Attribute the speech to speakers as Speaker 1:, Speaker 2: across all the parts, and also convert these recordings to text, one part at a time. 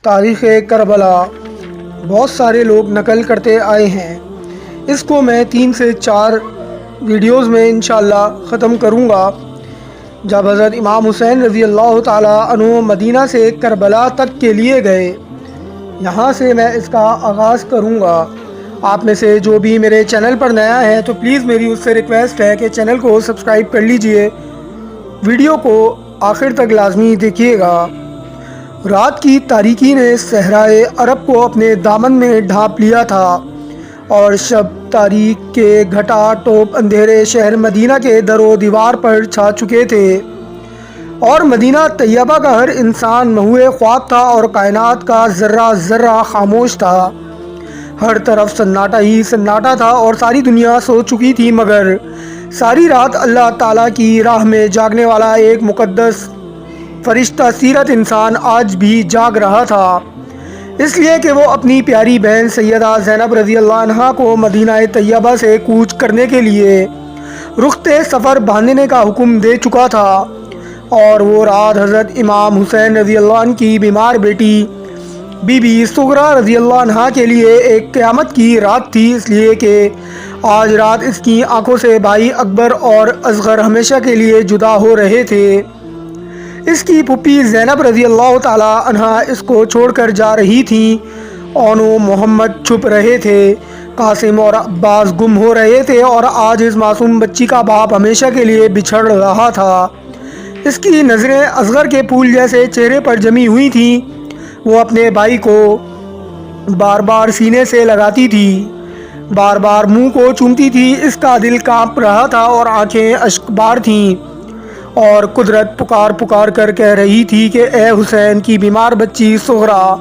Speaker 1: تاریخ کربلا بہت سارے لوگ نقل کرتے آئے ہیں۔ اس کو میں 3 سے 4 ویڈیوز میں انشاءاللہ ختم کروں گا۔ جب حضرت امام حسین رضی اللہ تعالیٰ عنہ مدینہ سے کربلا تک کے لیے گئے، یہاں سے میں اس کا آغاز کروں گا۔ آپ میں سے جو بھی میرے چینل پر نیا ہے تو پلیز میری اس سے ریکویسٹ ہے کہ چینل کو سبسکرائب کر لیجئے، ویڈیو کو آخر تک لازمی دیکھیے گا۔ رات کی تاریکی نے صحرائے عرب کو اپنے دامن میں ڈھانپ لیا تھا اور شب تاریک کے گھٹا ٹوپ اندھیرے شہر مدینہ کے در و دیوار پر چھا چکے تھے، اور مدینہ طیبہ کا ہر انسان محو خواب تھا اور کائنات کا ذرہ ذرہ خاموش تھا۔ ہر طرف سناٹا ہی سناٹا تھا اور ساری دنیا سو چکی تھی، مگر ساری رات اللہ تعالیٰ کی راہ میں جاگنے والا ایک مقدس فرشتہ سیرت انسان آج بھی جاگ رہا تھا، اس لیے کہ وہ اپنی پیاری بہن سیدہ زینب رضی اللہ عنہا کو مدینہ طیبہ سے کوچ کرنے کے لیے رخت سفر باندھنے کا حکم دے چکا تھا۔ اور وہ رات حضرت امام حسین رضی اللہ عنہ کی بیمار بیٹی بی بی سغرا رضی اللہ عنہا کے لیے ایک قیامت کی رات تھی، اس لیے کہ آج رات اس کی آنکھوں سے بھائی اکبر اور اصغر ہمیشہ کے لیے جدا ہو رہے تھے۔ اس کی پھوپھی زینب رضی اللہ تعالی عنہا اس کو چھوڑ کر جا رہی تھیں، اونو محمد چھپ رہے تھے، قاسم اور عباس گم ہو رہے تھے، اور آج اس معصوم بچی کا باپ ہمیشہ کے لیے بچھڑ رہا تھا۔ اس کی نظریں اصغر کے پھول جیسے چہرے پر جمی ہوئی تھیں، وہ اپنے بھائی کو بار بار سینے سے لگاتی تھی، بار بار منہ کو چومتی تھی۔ اس کا دل کانپ رہا تھا اور آنکھیں اشک بار تھیں، اور قدرت پکار پکار کر کہہ رہی تھی کہ اے حسین کی بیمار بچی سغرا،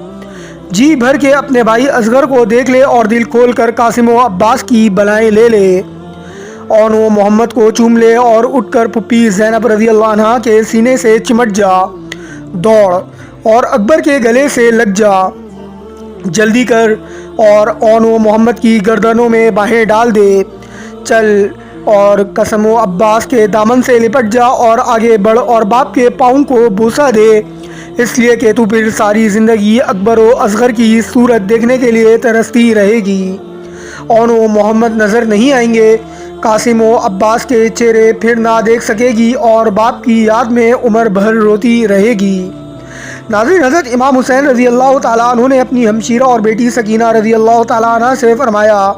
Speaker 1: جی بھر کے اپنے بھائی اصغر کو دیکھ لے اور دل کھول کر قاسم و عباس کی بلائیں لے لے، اونو محمد کو چوم لے اور اٹھ کر پھوپھی زینب رضی اللہ عنہا کے سینے سے چمٹ جا، دوڑ اور اکبر کے گلے سے لگ جا، جلدی کر اور اونو محمد کی گردنوں میں باہیں ڈال دے، چل اور قاسم و عباس کے دامن سے لپٹ جا اور آگے بڑھ اور باپ کے پاؤں کو بوسہ دے، اس لیے کہ تو پھر ساری زندگی اکبر و اصغر کی صورت دیکھنے کے لیے ترستی رہے گی۔ اونو محمد نظر نہیں آئیں گے، قاسم و عباس کے چہرے پھر نہ دیکھ سکے گی اور باپ کی یاد میں عمر بھر روتی رہے گی۔ ناظرین، حضرت امام حسین رضی اللہ تعالیٰ عنہ نے اپنی ہمشیرہ اور بیٹی سکینہ رضی اللہ تعالیٰ عنہ سے فرمایا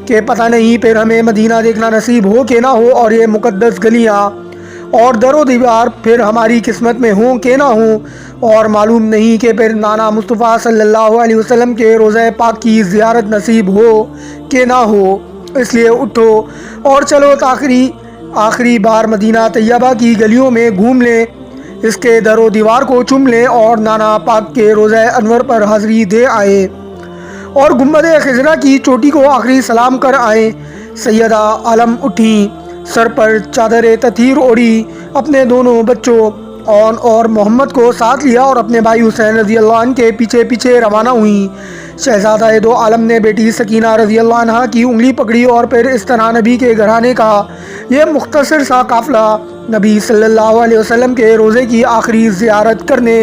Speaker 1: کہ پتہ نہیں پھر ہمیں مدینہ دیکھنا نصیب ہو کہ نہ ہو، اور یہ مقدس گلیاں اور در و دیوار پھر ہماری قسمت میں ہوں کہ نہ ہوں، اور معلوم نہیں کہ پھر نانا مصطفیٰ صلی اللہ علیہ وسلم کے روضہ پاک کی زیارت نصیب ہو کہ نہ ہو۔ اس لیے اٹھو اور چلو آخری بار مدینہ طیبہ کی گلیوں میں گھوم لیں، اس کے در و دیوار کو چوم لیں اور نانا پاک کے روضہ انور پر حاضری دے آئے، اور گنبد خضرا کی چوٹی کو آخری سلام کر آئیں۔ سیدہ عالم اٹھیں، سر پر چادر تطہیر اوڑھی، اپنے دونوں بچوں اون اور محمد کو ساتھ لیا اور اپنے بھائی حسین رضی اللہ عنہ کے پیچھے پیچھے روانہ ہوئیں۔ شہزادہ دو عالم نے بیٹی سکینہ رضی اللہ عنہا کی انگلی پکڑی، اور پھر اس طرح نبی کے گھرانے کا یہ مختصر سا قافلہ نبی صلی اللہ علیہ وسلم کے روضے کی آخری زیارت کرنے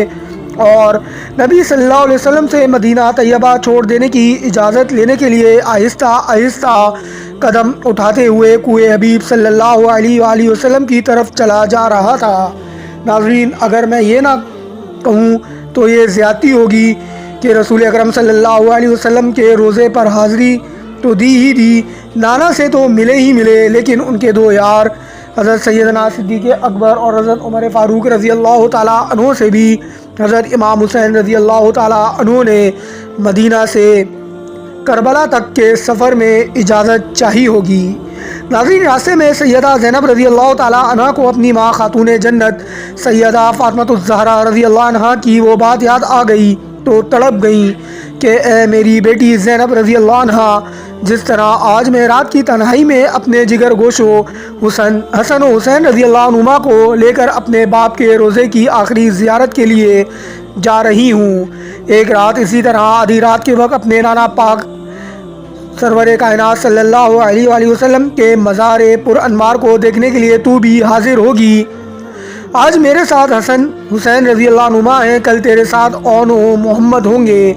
Speaker 1: اور نبی صلی اللہ علیہ وسلم سے مدینہ طیبہ چھوڑ دینے کی اجازت لینے کے لیے آہستہ آہستہ قدم اٹھاتے ہوئے کوہ حبیب صلی اللہ علیہ وآلہ وسلم کی طرف چلا جا رہا تھا۔ ناظرین، اگر میں یہ نہ کہوں تو یہ زیادتی ہوگی کہ رسول اکرم صلی اللہ علیہ وسلم کے روضے پر حاضری تو دی ہی دی، نانا سے تو ملے ہی ملے، لیکن ان کے دو یار حضرت سیدنا صدیق اکبر اور حضرت عمر فاروق رضی اللہ تعالیٰ عنہ سے بھی حضرت امام حسین رضی اللہ تعالیٰ عنہ نے مدینہ سے کربلا تک کے سفر میں اجازت چاہی ہوگی۔ ناظرین، راستے میں سیدہ زینب رضی اللہ تعالیٰ عنہ کو اپنی ماں خاتون جنت سیدہ فاطمہ الزہرا رضی اللہ عنہا کی وہ بات یاد آ گئی تو تڑپ گئیں کہ اے میری بیٹی زینب رضی اللہ عنہا، جس طرح آج میں رات کی تنہائی میں اپنے جگر گوشوں حسن و حسین رضی اللہ عنہما کو لے کر اپنے باپ کے روضے کی آخری زیارت کے لیے جا رہی ہوں، ایک رات اسی طرح آدھی رات کے وقت اپنے نانا پاک سرور کائنات صلی اللہ علیہ وآلہ وسلم کے مزار پر انوار کو دیکھنے کے لیے تو بھی حاضر ہوگی۔ آج میرے ساتھ حسن حسین رضی اللہ عنہما ہیں، کل تیرے ساتھ اون و محمد ہوں گے۔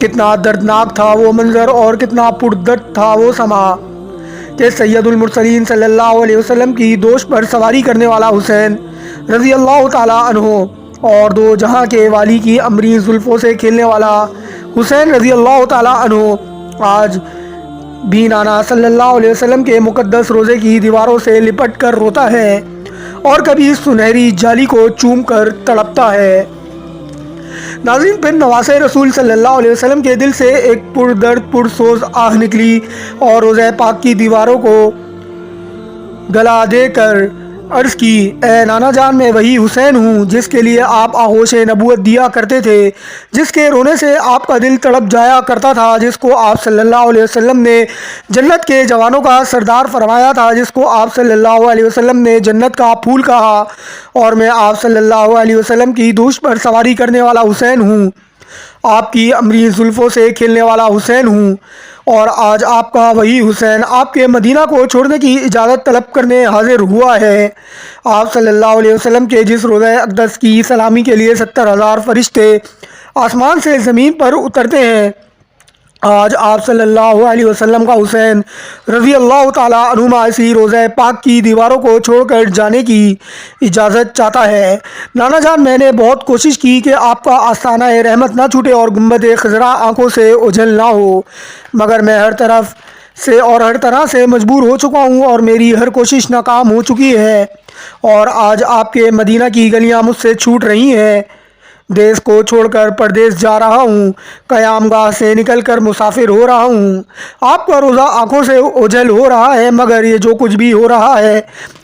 Speaker 1: کتنا دردناک تھا وہ منظر اور کتنا پردرد تھا وہ سما کہ سید المرسلین صلی اللہ علیہ وسلم کی دوش پر سواری کرنے والا حسین رضی اللہ تعالیٰ عنہ اور دو جہاں کے والی کی امری زلفوں سے کھیلنے والا حسین رضی اللہ تعالیٰ عنہ آج بھی نانا صلی اللہ علیہ وسلم کے مقدس روزے کی دیواروں سے لپٹ کر روتا ہے اور کبھی سنہری جالی کو چوم کر تڑپتا ہے۔ ناظرین، پھر نواسے رسول صلی اللہ علیہ وسلم کے دل سے ایک پردرد پرسوز آہ نکلی اور روزہ پاک کی دیواروں کو گلا دے کر عرض کی، اے نانا جان، میں وہی حسین ہوں جس کے لیے آپ آغوش نبوت دیا کرتے تھے، جس کے رونے سے آپ کا دل تڑپ جایا کرتا تھا، جس کو آپ صلی اللہ علیہ وسلم نے جنت کے جوانوں کا سردار فرمایا تھا، جس کو آپ صلی اللہ علیہ وسلم نے جنت کا پھول کہا، اور میں آپ صلی اللہ علیہ وسلم کی دوش پر سواری کرنے والا حسین ہوں، آپ کی امری زلفوں سے کھیلنے والا حسین ہوں، اور آج آپ کا وہی حسین آپ کے مدینہ کو چھوڑنے کی اجازت طلب کرنے حاضر ہوا ہے۔ آپ صلی اللہ علیہ وسلم کے جس روضہ اقدس کی سلامی کے لیے 70,000 فرشتے آسمان سے زمین پر اترتے ہیں، آج آپ صلی اللہ علیہ وسلم کا حسین رضی اللہ تعالیٰ عنہما اسی روزہ پاک کی دیواروں کو چھوڑ کر جانے کی اجازت چاہتا ہے۔ نانا جان، میں نے بہت کوشش کی کہ آپ کا آستانہ رحمت نہ چھوٹے اور گنبد خضرا آنکھوں سے اوجھل نہ ہو، مگر میں ہر طرح سے مجبور ہو چکا ہوں اور میری ہر کوشش ناکام ہو چکی ہے، اور آج آپ کے مدینہ کی گلیاں مجھ سے چھوٹ رہی ہیں۔ دیس کو چھوڑ کر پردیس جا رہا ہوں، قیام گاہ سے نکل کر مسافر ہو رہا ہوں۔ آپ کا روزہ آنکھوں سے اوجھل ہو رہا ہے، مگر یہ جو کچھ بھی ہو رہا ہے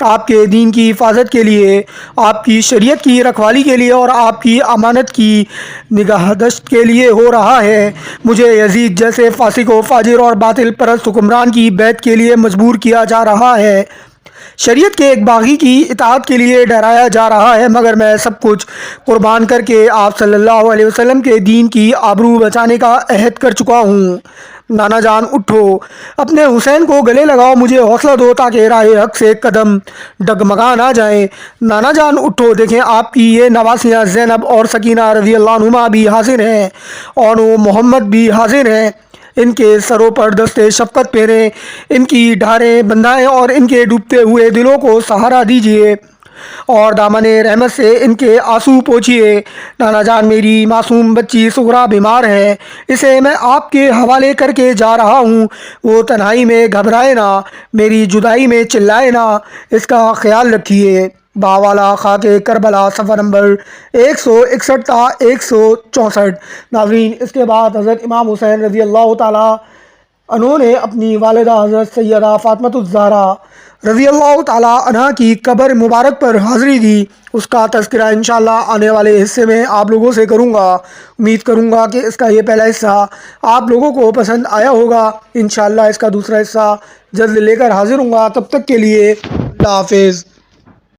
Speaker 1: آپ کے دین کی حفاظت کے لیے، آپ کی شریعت کی رکھوالی کے لیے اور آپ کی امانت کی نگہداشت کے لیے ہو رہا ہے۔ مجھے یزید جیسے فاسق و فاجر اور باطل پرست حکمران کی بیعت کے لیے مجبور کیا جا رہا ہے، شریعت کے ایک باغی کی اطاعت کے لیے ڈرایا جا رہا ہے، مگر میں سب کچھ قربان کر کے آپ صلی اللہ علیہ وسلم کے دین کی آبرو بچانے کا عہد کر چکا ہوں۔ نانا جان، اٹھو، اپنے حسین کو گلے لگاؤ، مجھے حوصلہ دو تاکہ راہ حق سے قدم ڈگمگا نہ جائیں۔ نانا جان، اٹھو، دیکھیں آپ کی یہ نواسیاں زینب اور سکینہ رضی اللہ عنہما بھی حاضر ہیں، اور محمد بھی حاضر ہیں، ان کے سروں پر دستے شفقت پھیریں، ان کی ڈھاریں بندھائیں اور ان کے ڈوبتے ہوئے دلوں کو سہارا دیجیے اور دامن رحمت سے ان کے آنسو پوچھیے۔ نانا جان، میری معصوم بچی سغرا بیمار ہے، اسے میں آپ کے حوالے کر کے جا رہا ہوں، وہ تنہائی میں گھبرائے نہ، میری جدائی میں چلائے نہ، اس کا خیال رکھیے۔ باوالا خاک کربلا، صفحہ نمبر 161 تا 164۔ ناظرین، اس کے بعد حضرت امام حسین رضی اللہ تعالیٰ عنہ نے اپنی والدہ حضرت سیدہ فاطمۃ الزہرا رضی اللہ تعالیٰ عنہ کی قبر مبارک پر حاضری دی، اس کا تذکرہ انشاءاللہ آنے والے حصے میں آپ لوگوں سے کروں گا۔ امید کروں گا کہ اس کا یہ پہلا حصہ آپ لوگوں کو پسند آیا ہوگا۔ انشاءاللہ اس کا دوسرا حصہ جلد لے کر حاضر ہوں گا، تب تک کے لیے اللہ حافظ۔